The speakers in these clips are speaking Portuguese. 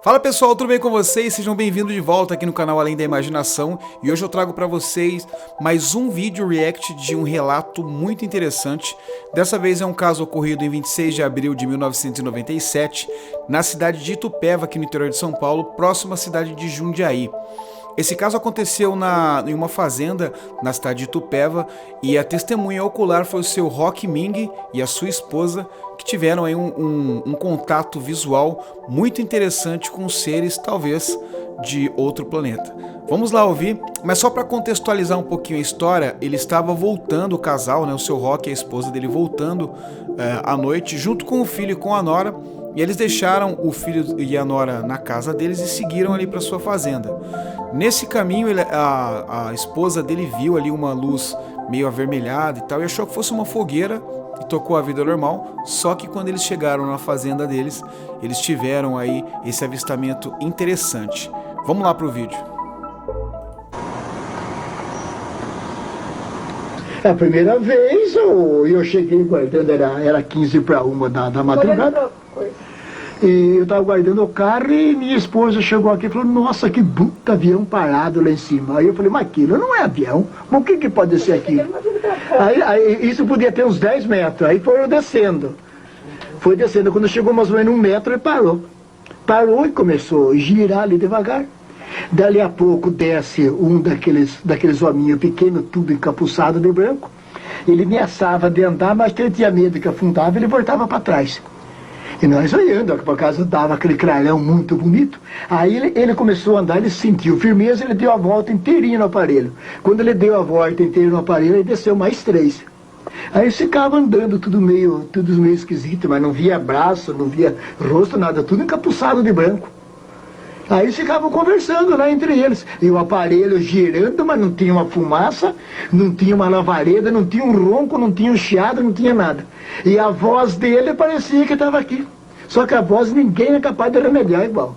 Fala pessoal, tudo bem com vocês? Sejam bem-vindos de volta aqui no canal Além da Imaginação e hoje eu trago para vocês mais um vídeo react de um relato muito interessante. Dessa vez é um caso ocorrido em 26 de abril de 1997 na cidade de Itupeva, aqui no interior de São Paulo, próximo à cidade de Jundiaí. Esse caso aconteceu em uma fazenda na cidade de Itupeva e a testemunha ocular foi o seu Roque Ming e a sua esposa, que tiveram aí um contato visual muito interessante com seres talvez de outro planeta. Vamos lá ouvir, mas só para contextualizar um pouquinho a história, ele estava voltando, o casal, né, o seu Roque e a esposa dele voltando à noite junto com o filho e com a nora. E eles deixaram o filho e a nora na casa deles e seguiram ali para sua fazenda. Nesse caminho, a esposa dele viu ali uma luz meio avermelhada e tal, e achou que fosse uma fogueira e tocou a vida normal. Só que quando eles chegaram na fazenda deles, eles tiveram aí esse avistamento interessante. Vamos lá pro vídeo. A primeira vez eu cheguei guardando, era 15 para 1 da madrugada. E eu estava guardando o carro e minha esposa chegou aqui e falou: nossa, que puta avião parado lá em cima. Aí eu falei: mas aquilo não é avião, mas o que pode ser aquilo? Aí isso podia ter uns 10 metros, aí foi descendo. Foi descendo, quando chegou mais ou menos 1 metro ele parou. Parou e começou a girar ali devagar. Dali a pouco desce um daqueles hominhos pequenos, tudo encapuçado de branco. Ele ameaçava de andar, mas ele tinha medo que afundava, ele voltava para trás. E nós olhando, por acaso dava aquele cralhão muito bonito. Aí ele começou a andar, ele sentiu firmeza, ele deu a volta inteirinha no aparelho. Quando ele deu a volta inteira no aparelho, ele desceu mais 3. Aí ficava andando tudo meio esquisito, mas não via braço, não via rosto, nada, tudo encapuçado de branco. Aí eles ficavam conversando lá entre eles. E o aparelho girando, mas não tinha uma fumaça, não tinha uma lavareda, não tinha um ronco, não tinha um chiado, não tinha nada. E a voz dele parecia que estava aqui. Só que a voz ninguém é capaz de remediar igual.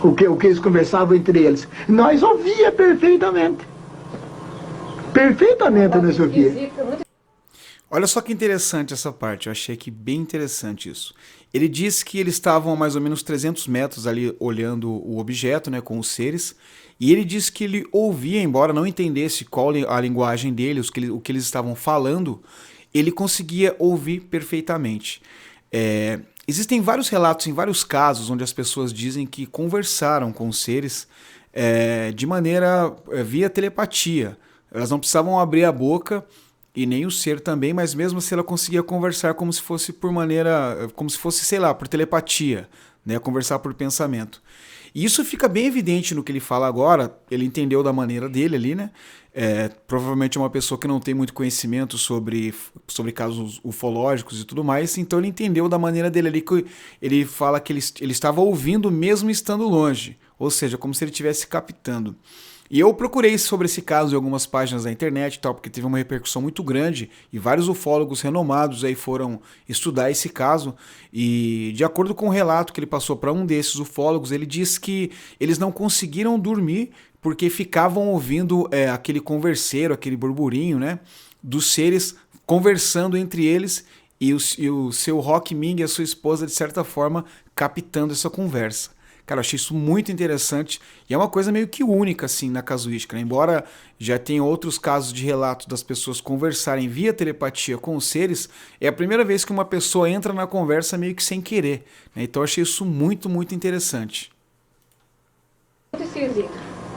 O que eles conversavam entre eles. Nós ouvia perfeitamente. Perfeitamente nós ouvia. Olha só que interessante essa parte, eu achei aqui bem interessante isso. Ele disse que eles estavam a mais ou menos 300 metros ali olhando o objeto, né, com os seres, e ele disse que ele ouvia, embora não entendesse qual a linguagem deles, o que eles estavam falando, ele conseguia ouvir perfeitamente. Existem vários relatos em vários casos onde as pessoas dizem que conversaram com os seres de maneira via telepatia. Elas não precisavam abrir a boca, e nem o ser também, mas mesmo assim ela conseguia conversar como se fosse sei lá, por telepatia, né, conversar por pensamento. E isso fica bem evidente no que ele fala agora, ele entendeu da maneira dele ali, né, provavelmente é uma pessoa que não tem muito conhecimento sobre casos ufológicos e tudo mais, então ele entendeu da maneira dele ali, que ele fala que ele estava ouvindo mesmo estando longe, ou seja, como se ele estivesse captando. E eu procurei sobre esse caso em algumas páginas da internet e tal, porque teve uma repercussão muito grande e vários ufólogos renomados aí foram estudar esse caso. E de acordo com o relato que ele passou para um desses ufólogos, ele diz que eles não conseguiram dormir porque ficavam ouvindo aquele converseiro, aquele burburinho, né, dos seres conversando entre eles e o seu Roque Ming e a sua esposa, de certa forma, captando essa conversa. Cara, eu achei isso muito interessante e é uma coisa meio que única, assim, na casuística, né? Embora já tenha outros casos de relatos das pessoas conversarem via telepatia com os seres, é a primeira vez que uma pessoa entra na conversa meio que sem querer, né? Então eu achei isso muito, muito interessante.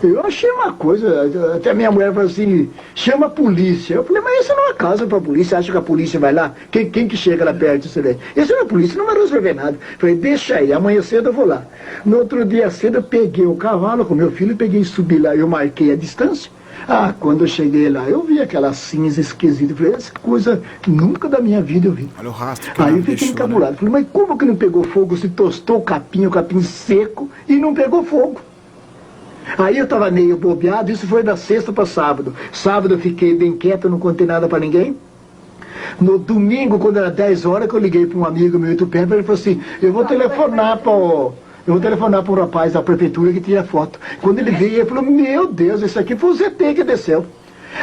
Eu achei uma coisa, até minha mulher falou assim: chama a polícia. Eu falei: mas isso não é casa pra polícia, acha que a polícia vai lá? Quem que chega lá perto disso daí? Isso não é polícia, não vai resolver nada. Eu falei: deixa aí, amanhã cedo eu vou lá. No outro dia cedo eu peguei o cavalo com meu filho, peguei e subi lá, eu marquei a distância. Quando eu cheguei lá, eu vi aquela cinza esquisita. Eu falei: essa coisa nunca da minha vida eu vi. Olha o rastro que aí eu fiquei encabulado. Né? Falei: mas como que não pegou fogo? Se tostou o capim seco e não pegou fogo. Aí eu estava meio bobeado, isso foi da sexta para sábado. Sábado eu fiquei bem quieto, não contei nada para ninguém. No domingo, quando era 10 horas, que eu liguei para um amigo meu em Itupeva, ele falou assim: eu vou telefonar para o rapaz da prefeitura que tira foto. Quando ele veio, ele falou: meu Deus, isso aqui foi o ZT que desceu.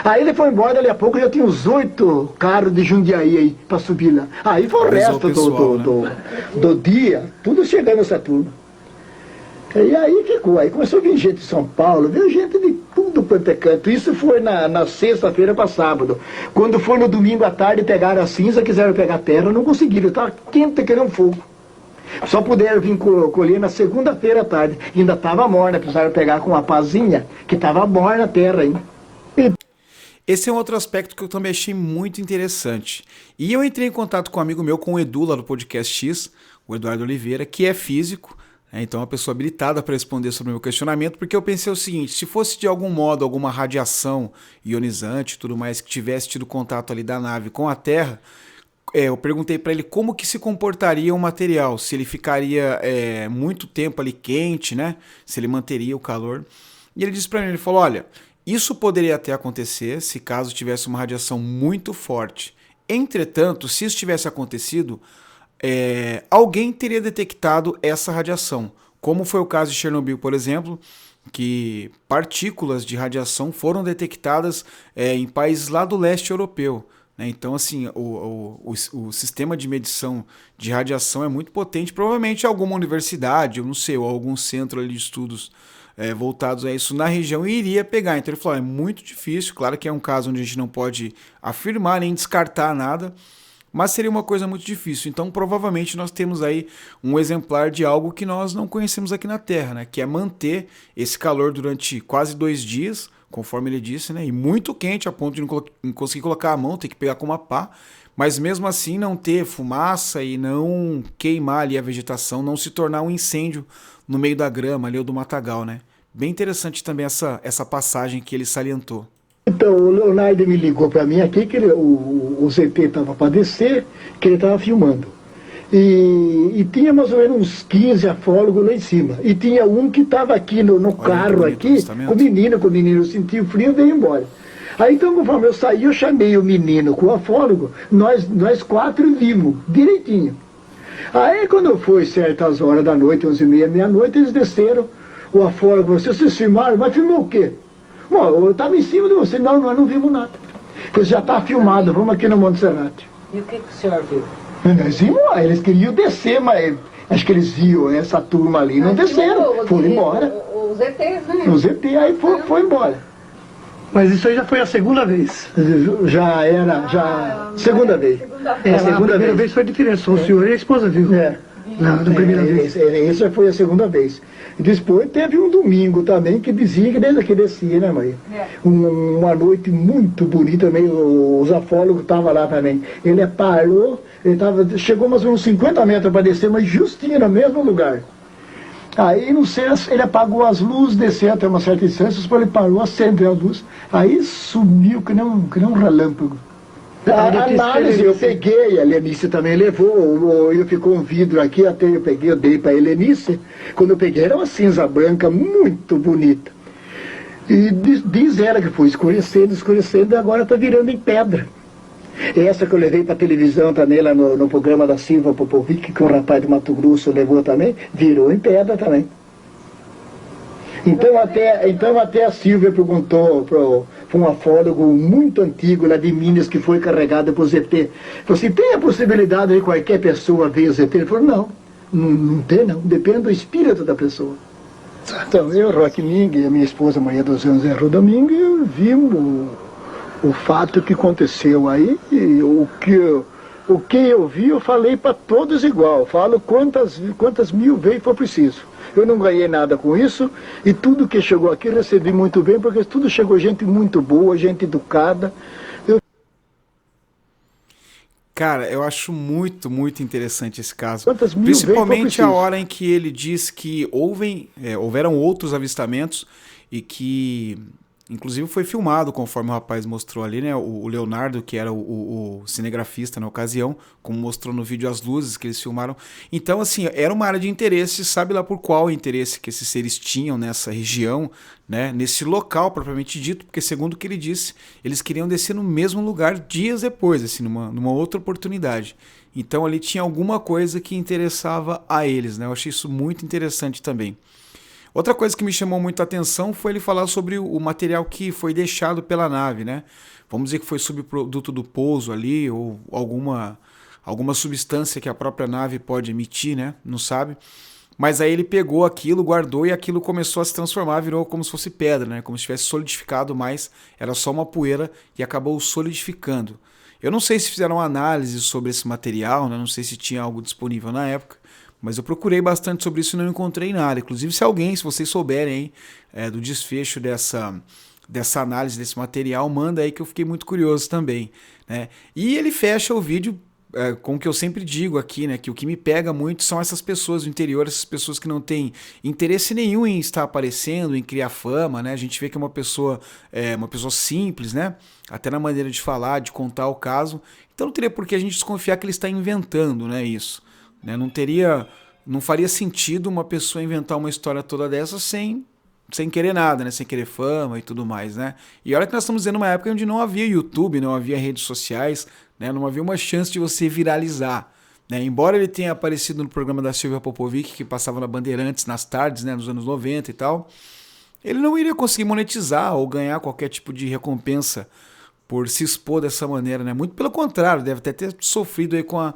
Aí ele foi embora, dali a pouco já tinha uns 8 carros de Jundiaí aí para subir lá. Aí foi o resto do dia, tudo chegando essa turma. E aí ficou, aí começou a vir gente de São Paulo, veio gente de tudo quanto é canto. Isso foi na sexta-feira para sábado. Quando foi no domingo à tarde, pegaram a cinza, quiseram pegar a terra, não conseguiram, estava quente que nem um fogo. Só puderam vir colher na segunda-feira à tarde. Ainda estava morna, precisaram pegar com uma pazinha, que estava morna a terra ainda. Esse é um outro aspecto que eu também achei muito interessante. E eu entrei em contato com um amigo meu, com o Edu, lá do Podcast X, o Eduardo Oliveira, que é físico, né, então é uma pessoa habilitada para responder sobre o meu questionamento, porque eu pensei o seguinte, se fosse de algum modo alguma radiação ionizante e tudo mais que tivesse tido contato ali da nave com a Terra, eu perguntei para ele como que se comportaria o material, se ele ficaria muito tempo ali quente, né, se ele manteria o calor. E ele disse para mim, ele falou, olha, isso poderia até acontecer se caso tivesse uma radiação muito forte. Entretanto, se isso tivesse acontecido, alguém teria detectado essa radiação. Como foi o caso de Chernobyl, por exemplo, que partículas de radiação foram detectadas em países lá do leste europeu. Né? Então, assim, o sistema de medição de radiação é muito potente. Provavelmente alguma universidade, eu não sei, ou algum centro ali de estudos voltados a isso na região iria pegar. Então ele falou, é muito difícil, claro que é um caso onde a gente não pode afirmar nem descartar nada, mas seria uma coisa muito difícil. Então provavelmente nós temos aí um exemplar de algo que nós não conhecemos aqui na Terra, né? Que é manter esse calor durante quase 2 dias, conforme ele disse, né? E muito quente a ponto de não conseguir colocar a mão, ter que pegar com uma pá, mas mesmo assim não ter fumaça e não queimar ali a vegetação, não se tornar um incêndio no meio da grama ali ou do matagal, né? Bem interessante também essa passagem que ele salientou. Então, o Leonardo me ligou para mim aqui, que o ZT estava para descer, que ele estava filmando. E tinha mais ou menos uns 15 afólogos lá em cima. E tinha um que estava aqui no carro, aqui, com o menino sentiu frio e veio embora. Aí então, conforme eu saí, eu chamei o menino com o afólogo, nós 4 vimos, direitinho. Aí quando foi certas horas da noite, 11h30, meia-noite, eles desceram, o afólogo falou, vocês filmaram? Mas filmou o quê? Bom, eu estava em cima de você. Não, nós não vimos nada. Porque já está filmado, vamos aqui no Monte Serrate. E o que o senhor viu? Nós vimos lá, eles queriam descer, mas acho que eles viam essa turma ali, não desceram, foram embora. Os ETs, né? Os ET, aí foi embora. Mas isso aí já foi a segunda vez. Já era, segunda vez. A primeira vez foi diferente, só o senhor e a esposa viu. Na primeira vez. Essa foi a segunda vez. Depois teve um domingo também que dizia que descia, né, mãe? Uma noite muito bonita também, os afólogos estavam lá também. Ele parou, chegou mais uns 50 metros para descer, mas justinho no mesmo lugar. Aí, não sei, ele apagou as luzes, desceu até uma certa distância, depois ele parou, acendeu as luzes, aí sumiu que nem um relâmpago. A análise eu peguei, a Helenice também levou, ficou um vidro aqui, até eu dei para a Helenice. Quando eu peguei era uma cinza branca muito bonita. E diz ela que foi escurecendo, e agora está virando em pedra. Essa que eu levei para a televisão também, lá no programa da Silva Popovic, que um rapaz de Mato Grosso levou também, virou em pedra também. Então até a Silvia perguntou para um afólogo muito antigo lá de Minas que foi carregado por ZT. Falou assim, tem a possibilidade de qualquer pessoa ver o ZT? Ele falou, não tem não, depende do espírito da pessoa. Então eu, Roque Ming e a minha esposa Maria dos Anjos Zé Domingue vimos o fato que aconteceu aí, e o que eu vi eu falei para todos igual, falo quantas mil vezes for preciso. Eu não ganhei nada com isso, e tudo que chegou aqui recebi muito bem, porque tudo chegou gente muito boa, gente educada. Cara, eu acho muito, muito interessante esse caso. Principalmente a hora em que ele diz que houveram outros avistamentos e que, inclusive, foi filmado, conforme o rapaz mostrou ali, né? O Leonardo, que era o cinegrafista na ocasião, como mostrou no vídeo as luzes que eles filmaram. Então, assim, era uma área de interesse, sabe lá por qual interesse que esses seres tinham nessa região, né? Nesse local, propriamente dito, porque, segundo o que ele disse, eles queriam descer no mesmo lugar dias depois, assim, numa outra oportunidade. Então, ali tinha alguma coisa que interessava a eles, né? Eu achei isso muito interessante também. Outra coisa que me chamou muito a atenção foi ele falar sobre o material que foi deixado pela nave, né? Vamos dizer que foi subproduto do pouso ali, ou alguma substância que a própria nave pode emitir, né? Não sabe. mas aí ele pegou aquilo, guardou e aquilo começou a se transformar, virou como se fosse pedra, né? Como se tivesse solidificado mais, era só uma poeira e acabou solidificando. Eu não sei se fizeram análise sobre esse material, né? Não sei se tinha algo disponível na época, mas eu procurei bastante sobre isso e não encontrei nada. Inclusive, se vocês souberem do desfecho dessa análise desse material, manda aí que eu fiquei muito curioso também, né? E ele fecha o vídeo com o que eu sempre digo aqui, né, que o que me pega muito são essas pessoas do interior, essas pessoas que não têm interesse nenhum em estar aparecendo, em criar fama, né? A gente vê que é uma pessoa simples, né? Até na maneira de falar, de contar o caso. Então não teria por que a gente desconfiar que ele está inventando, né, isso, né? Não faria sentido uma pessoa inventar uma história toda dessa sem querer nada, né? Sem querer fama e tudo mais, né? E olha que nós estamos vivendo uma época onde não havia YouTube, não havia redes sociais, né? Não havia uma chance de você viralizar, né? Embora ele tenha aparecido no programa da Silvia Popovic, que passava na Bandeirantes nas tardes, né? Nos anos 90 e tal, ele não iria conseguir monetizar ou ganhar qualquer tipo de recompensa por se expor dessa maneira, né? Muito pelo contrário, deve até ter sofrido aí com a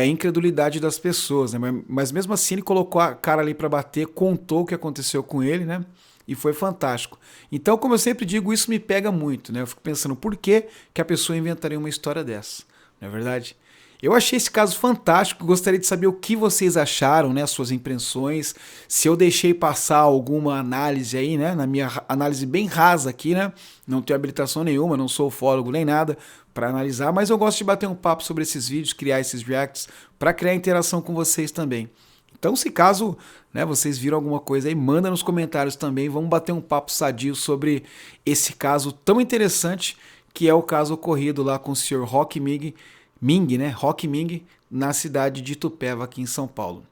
incredulidade das pessoas, né? Mas mesmo assim ele colocou a cara ali para bater, contou o que aconteceu com ele, né? E foi fantástico. Então, como eu sempre digo, isso me pega muito, né? Eu fico pensando, por que a pessoa inventaria uma história dessa? Não é verdade? Eu achei esse caso fantástico, gostaria de saber o que vocês acharam, né? Suas impressões, se eu deixei passar alguma análise aí, né? Na minha análise bem rasa aqui, né? Não tenho habilitação nenhuma, não sou ufólogo nem nada para analisar, mas eu gosto de bater um papo sobre esses vídeos, criar esses reacts, para criar interação com vocês também. Então, se caso, né, vocês viram alguma coisa aí, manda nos comentários também. Vamos bater um papo sadio sobre esse caso tão interessante, que é o caso ocorrido lá com o Sr. Roque Ming, né? Roque Ming, na cidade de Itupeva, aqui em São Paulo.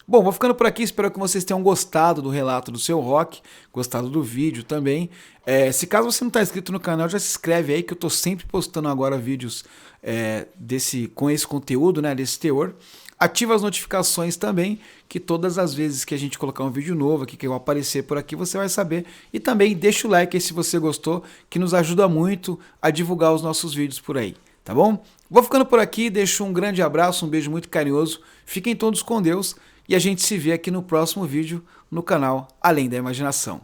Bom, vou ficando por aqui, espero que vocês tenham gostado do relato do Sr. Roque, gostado do vídeo também. Se caso você não está inscrito no canal, já se inscreve aí, que eu estou sempre postando agora vídeos com esse conteúdo, né, desse teor. Ativa as notificações também, que todas as vezes que a gente colocar um vídeo novo aqui, que eu aparecer por aqui, você vai saber. E também deixa o like aí se você gostou, que nos ajuda muito a divulgar os nossos vídeos por aí, tá bom? Vou ficando por aqui, deixo um grande abraço, um beijo muito carinhoso, fiquem todos com Deus e a gente se vê aqui no próximo vídeo no canal Além da Imaginação.